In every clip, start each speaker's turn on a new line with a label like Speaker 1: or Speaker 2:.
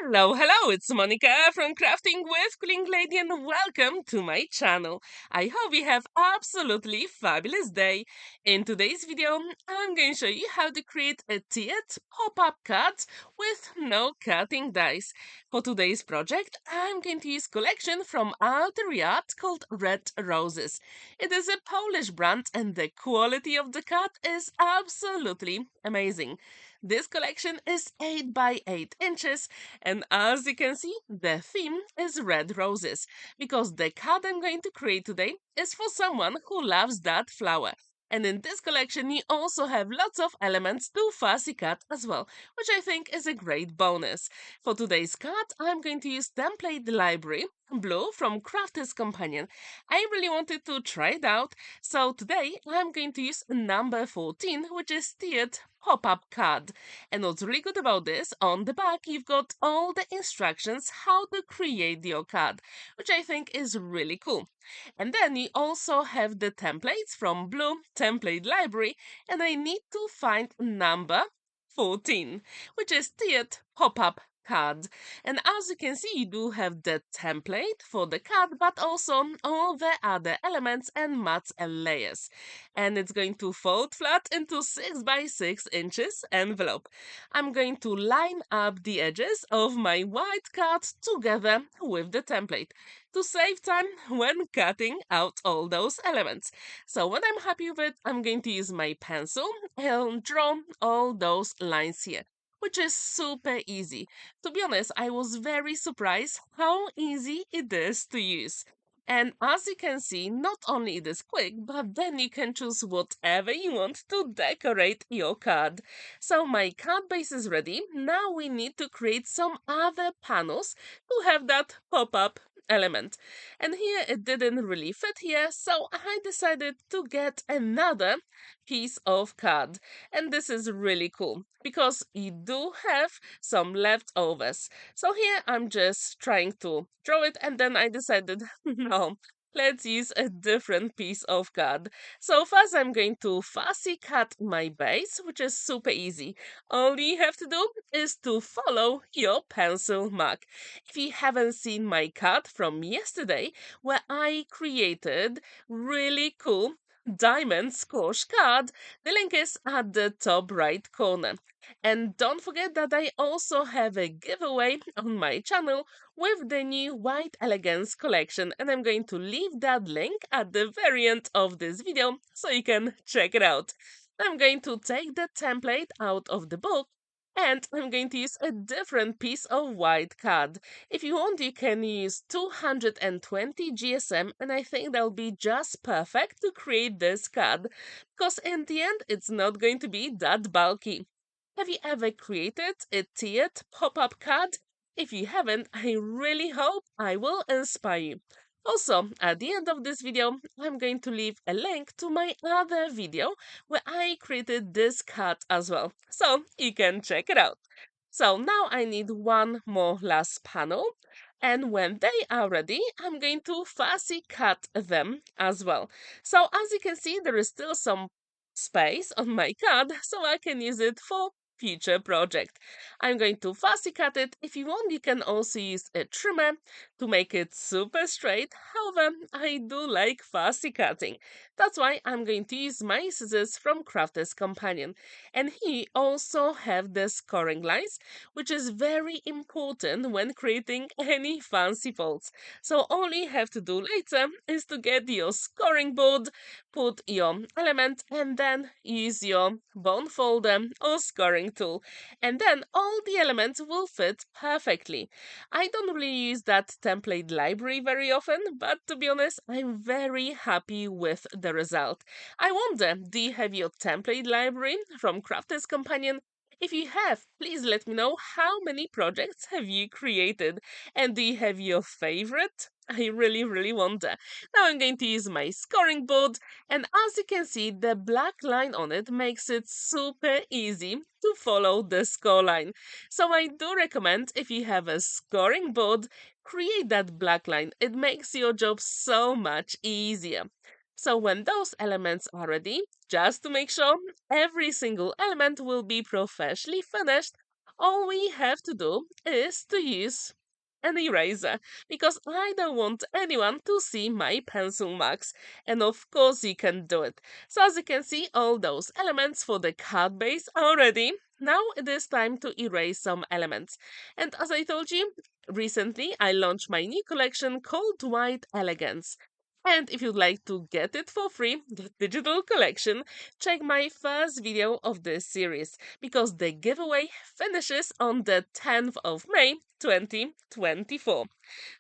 Speaker 1: Hello, it's Monica from Crafting with Quilling Lady and welcome to my channel. I hope you have absolutely fabulous day. In today's video, I'm going to show you how to create a tiered pop-up cut with no cutting dies. For today's project, I'm going to use collection from Altair Art called Red Roses. It is a Polish brand and the quality of the cut is absolutely amazing. This collection is 8 by 8 inches and as you can see, the theme is red roses, because the card I'm going to create today is for someone who loves that flower. And in this collection, you also have lots of elements to fussy cut as well, which I think is a great bonus. For today's card, I'm going to use template library blue from Crafter's Companion. I really wanted to try it out, so today I'm going to use number 14, which is tiered pop-up card. And what's really good about this, on the back you've got all the instructions how to create your card, which I think is really cool. And then you also have the templates from Blue Template Library, and I need to find number 14, which is tiered pop-up card. And as you can see, you do have the template for the card, but also all the other elements and mats and layers. And it's going to fold flat into 6 by 6 inches envelope. I'm going to line up the edges of my white card together with the template to save time when cutting out all those elements. So when I'm happy with it, I'm going to use my pencil and draw all those lines here, which is super easy. To be honest, I was very surprised how easy it is to use. And as you can see, not only it is quick, but then you can choose whatever you want to decorate your card. So my card base is ready. Now we need to create some other panels to have that pop-up element. And here it didn't really fit here, so I decided to get another piece of card. And this is really cool because you do have some leftovers. So here I'm just trying to draw it, and then I decided no, let's use a different piece of card. So first I'm going to fussy cut my base, which is super easy. All you have to do is to follow your pencil mark. If you haven't seen my card from yesterday, where I created really cool diamond squash card, the link is at the top right corner. And don't forget that I also have a giveaway on my channel with the new White Elegance collection, and I'm going to leave that link at the very end of this video so you can check it out. I'm going to take the template out of the book and I'm going to use a different piece of white card. If you want, you can use 220 GSM, and I think that'll be just perfect to create this card, because in the end, it's not going to be that bulky. Have you ever created a tiered pop-up card? If you haven't, I really hope I will inspire you. Also, at the end of this video, I'm going to leave a link to my other video where I created this card as well, so you can check it out. So now I need one more last panel, and when they are ready, I'm going to fussy cut them as well. So as you can see, there is still some space on my card, so I can use it for future project. I'm going to fussy cut it. If you want, you can also use a trimmer to make it super straight. However, I do like fussy cutting. That's why I'm going to use my scissors from Crafter's Companion. And here also have the scoring lines, which is very important when creating any fancy folds. So all you have to do later is to get your scoring board, put your element, and then use your bone folder or scoring tool. And then all the elements will fit perfectly. I don't really use that template library very often, but to be honest, I'm very happy with the result. I wonder, do you have your template library from Crafter's Companion? If you have, please let me know how many projects have you created, and do you have your favorite? I really wonder. Now I'm going to use my scoring board, and as you can see, the black line on it makes it super easy to follow the score line. So I do recommend, if you have a scoring board, create that black line. It makes your job so much easier. So when those elements are ready, just to make sure every single element will be professionally finished, All we have to do is to use an eraser because I don't want anyone to see my pencil marks. And of course you can do it. So as you can see, all those elements for the card base are ready. Now it is time to erase some elements. And as I told you, recently I launched my new collection called White Elegance. And if you'd like to get it for free, the digital collection, check my first video of this series because the giveaway finishes on the 10th of May 2024.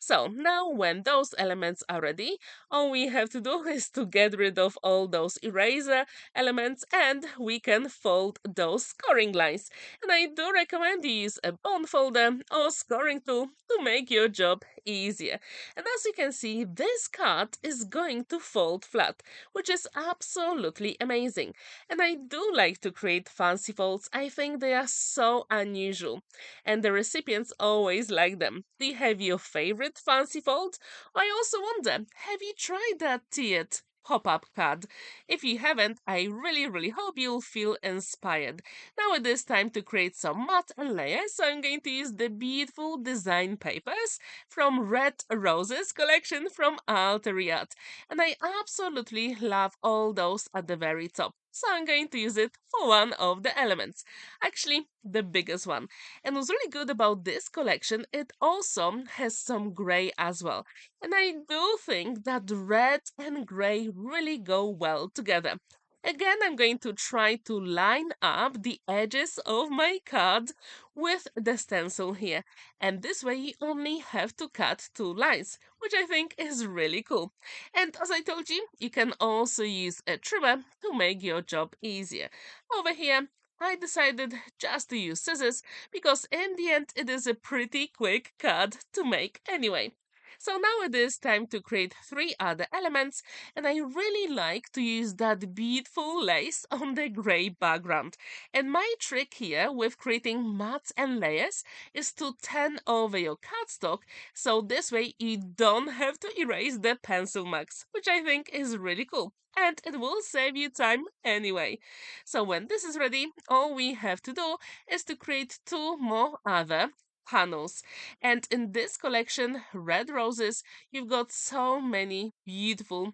Speaker 1: So now when those elements are ready, all we have to do is to get rid of all those eraser elements and we can fold those scoring lines. And I do recommend you use a bone folder or scoring tool to make your job easier. And as you can see, this card is going to fold flat, which is absolutely amazing. And I do like to create fancy folds. I think they are so unusual. And the recipients always like them. Do you have your favorite fancy fold? I also wonder, have you tried that tiered pop-up card? If you haven't, I really hope you'll feel inspired. Now it is time to create some mat and layers, so I'm going to use the beautiful design papers from Red Roses collection from Altair Art. And I absolutely love all those at the very top. So I'm going to use it for one of the elements. Actually, the biggest one. And what's really good about this collection, it also has some gray as well. And I do think that red and gray really go well together. Again, I'm going to try to line up the edges of my card with the stencil here. And this way you only have to cut two lines, which I think is really cool. And as I told you, you can also use a trimmer to make your job easier. Over here, I decided just to use scissors because in the end it is a pretty quick card to make anyway. So now it is time to create three other elements and I really like to use that beautiful lace on the grey background. And my trick here with creating mats and layers is to turn over your cardstock so this way you don't have to erase the pencil marks, which I think is really cool. And it will save you time anyway. So when this is ready, all we have to do is to create two more other panels. And in this collection, Red Roses, you've got so many beautiful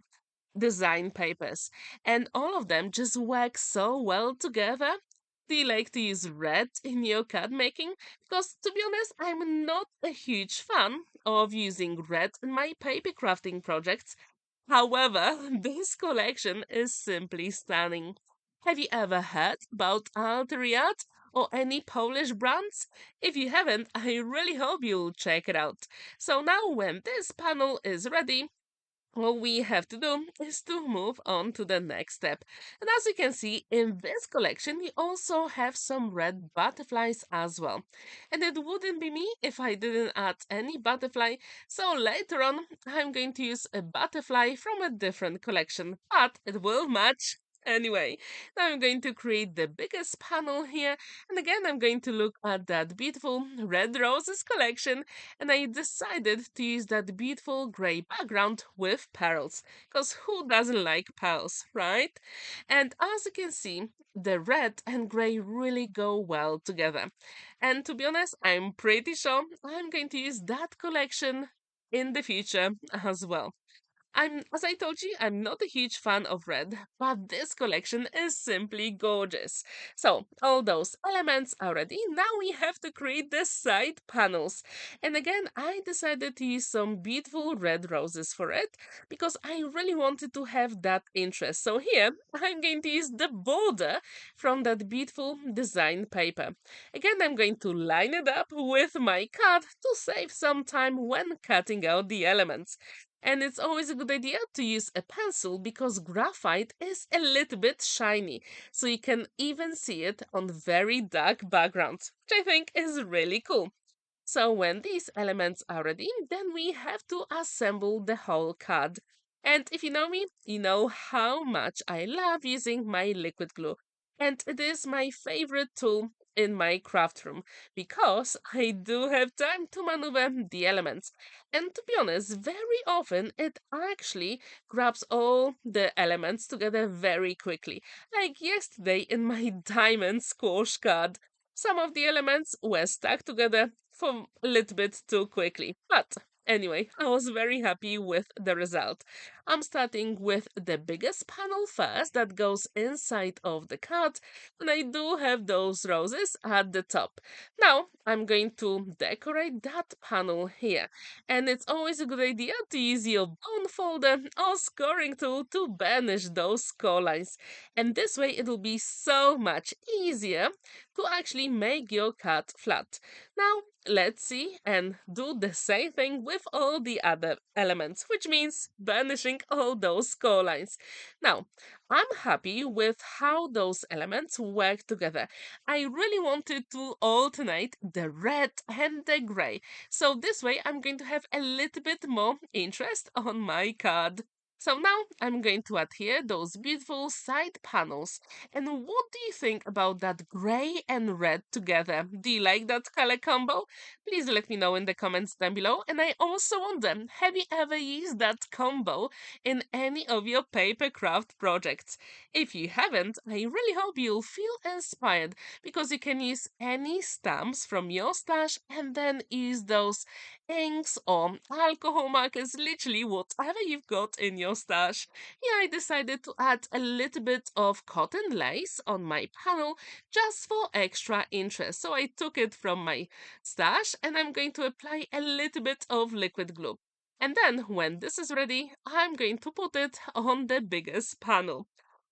Speaker 1: design papers, and all of them just work so well together. Do you like to use red in your card making? Because to be honest, I'm not a huge fan of using red in my paper crafting projects. However, this collection is simply stunning. Have you ever heard about Altair Art or any Polish brands? If you haven't, I really hope you'll check it out. So now when this panel is ready, all we have to do is to move on to the next step. And as you can see, in this collection, we also have some red butterflies as well. And it wouldn't be me if I didn't add any butterfly. So later on, I'm going to use a butterfly from a different collection, but it will match. Anyway, now I'm going to create the biggest panel here. And again, I'm going to look at that beautiful Red Roses collection and I decided to use that beautiful grey background with pearls, because who doesn't like pearls, right? And as you can see, the red and grey really go well together. And to be honest, I'm pretty sure I'm going to use that collection in the future as well. As I told you, I'm not a huge fan of red, but this collection is simply gorgeous. So, all those elements are ready. Now we have to create the side panels. And again, I decided to use some beautiful red roses for it because I really wanted to have that interest. So here, I'm going to use the border from that beautiful design paper. Again, I'm going to line it up with my card to save some time when cutting out the elements. And it's always a good idea to use a pencil because graphite is a little bit shiny, so you can even see it on very dark backgrounds, which I think is really cool. So when these elements are ready, then we have to assemble the whole card. And if you know me, you know how much I love using my liquid glue. And it is my favorite tool in my craft room because I do have time to maneuver the elements. And to be honest, very often it actually grabs all the elements together very quickly, like yesterday in my diamond squash card. some of the elements were stuck together for a little bit too quickly. But anyway, I was very happy with the result. I'm starting with the biggest panel first that goes inside of the card, and I do have those roses at the top. Now I'm going to decorate that panel here, and it's always a good idea to use your bone folder or scoring tool to banish those score lines, and this way it'll be so much easier to actually make your card flat. Now, let's see and do the same thing with all the other elements, which means burnishing all those score lines. Now, I'm happy with how those elements work together. I really wanted to alternate the red and the gray, so this way I'm going to have a little bit more interest on my card. So now I'm going to adhere those beautiful side panels. And what do you think about that gray and red together? Do you like that color combo? Please let me know in the comments down below. And I also wonder, have you ever used that combo in any of your paper craft projects? If you haven't, I really hope you'll feel inspired because you can use any stamps from your stash and then use those inks or alcohol markers, literally whatever you've got in your stash. Here I decided to add a little bit of cotton lace on my panel just for extra interest. So I took it from my stash and I'm going to apply a little bit of liquid glue. And then when this is ready, I'm going to put it on the biggest panel.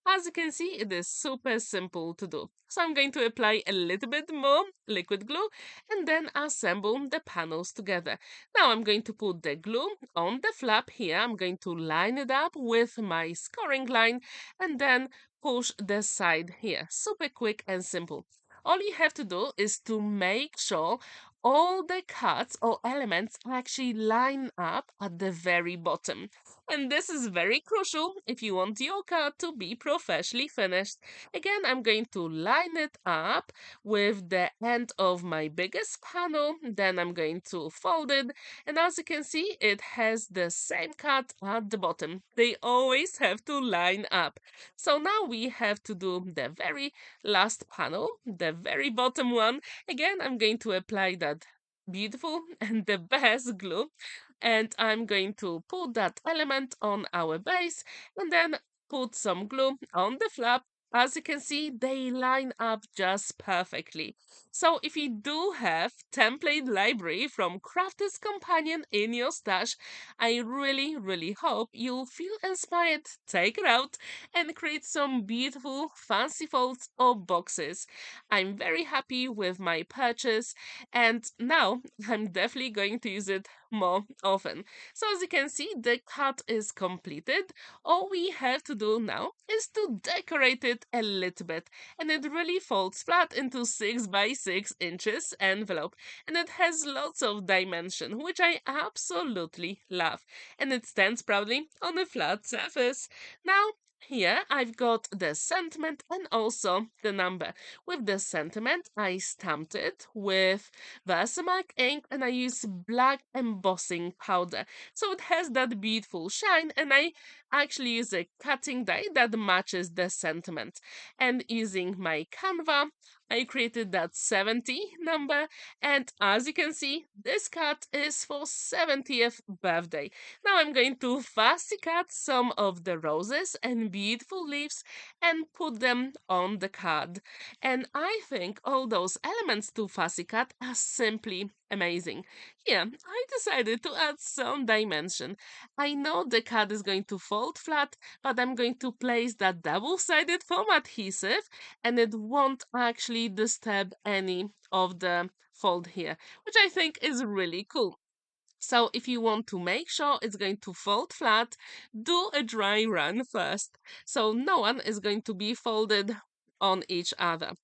Speaker 1: As you can see, it is super simple to do. So I'm going to apply a little bit more liquid glue and then assemble the panels together. Now I'm going to put the glue on the flap here. I'm going to line it up with my scoring line and then push the side here. Super quick and simple. All you have to do is to make sure all the cuts or elements actually line up at the very bottom. And this is very crucial if you want your card to be professionally finished. Again, I'm going to line it up with the end of my biggest panel, then I'm going to fold it, and as you can see, it has the same cut at the bottom. They always have to line up. So now we have to do the very last panel, the very bottom one. Again, I'm going to apply that beautiful and the best glue, and I'm going to put that element on our base and then put some glue on the flap. As you can see, they line up just perfectly. So if you do have template library from Crafter's Companion in your stash, I really hope you'll feel inspired, take it out and create some beautiful fancy folds or boxes. I'm very happy with my purchase and now I'm definitely going to use it more often. So as you can see, the cut is completed. All we have to do now is to decorate it a little bit, and it really folds flat into 6 by 6 inches envelope, and it has lots of dimension, which I absolutely love, and it stands proudly on a flat surface. Now here I've got the sentiment and also the number. With the sentiment, I stamped it with Versamark ink and I use black embossing powder. So it has that beautiful shine, and I actually use a cutting die that matches the sentiment. And using my Canva, I created that 70 number, and as you can see, this cut is for 70th birthday. Now I'm going to fussy cut some of the roses and beautiful leaves and put them on the card. And I think all those elements to fussy cut are simply amazing. Here, I decided to add some dimension. I know the card is going to fold flat, but I'm going to place that double-sided foam adhesive and it won't actually disturb any of the fold here, which I think is really cool. So if you want to make sure it's going to fold flat, do a dry run first. So no one is going to be folded on each other.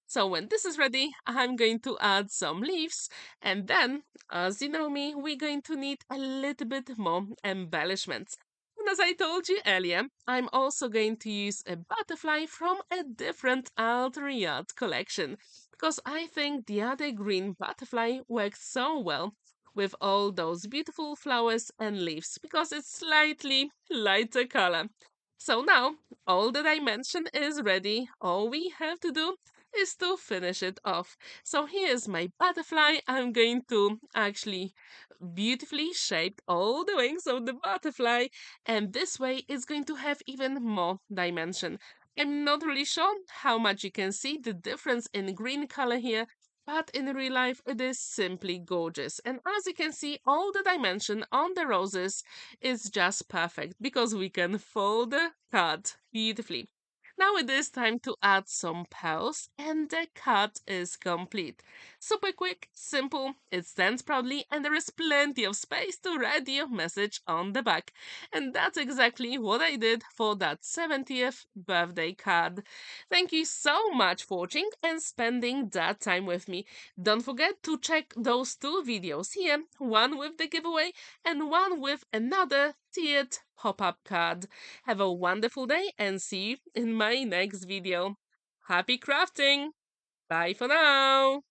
Speaker 1: So when this is ready, I'm going to add some leaves, and then, as you know me, we're going to need a little bit more embellishments. And as I told you earlier, I'm also going to use a butterfly from a different Altair Art collection, because I think the other green butterfly works so well with all those beautiful flowers and leaves because it's slightly lighter color. So now all the dimension is ready. All we have to do is to finish it off. So here's my butterfly. I'm going to actually beautifully shape all the wings of the butterfly, and this way it's going to have even more dimension. I'm not really sure how much you can see the difference in green color here, but in real life it is simply gorgeous. And as you can see, all the dimension on the roses is just perfect because we can fold the card beautifully. Now it is time to add some pearls and the cut is complete. Super quick, simple, it stands proudly and there is plenty of space to write your message on the back. And that's exactly what I did for that 70th birthday card. Thank you so much for watching and spending that time with me. Don't forget to check those two videos here, one with the giveaway and one with another tiered pop-up card. Have a wonderful day and see you in my next video. Happy crafting! Bye for now!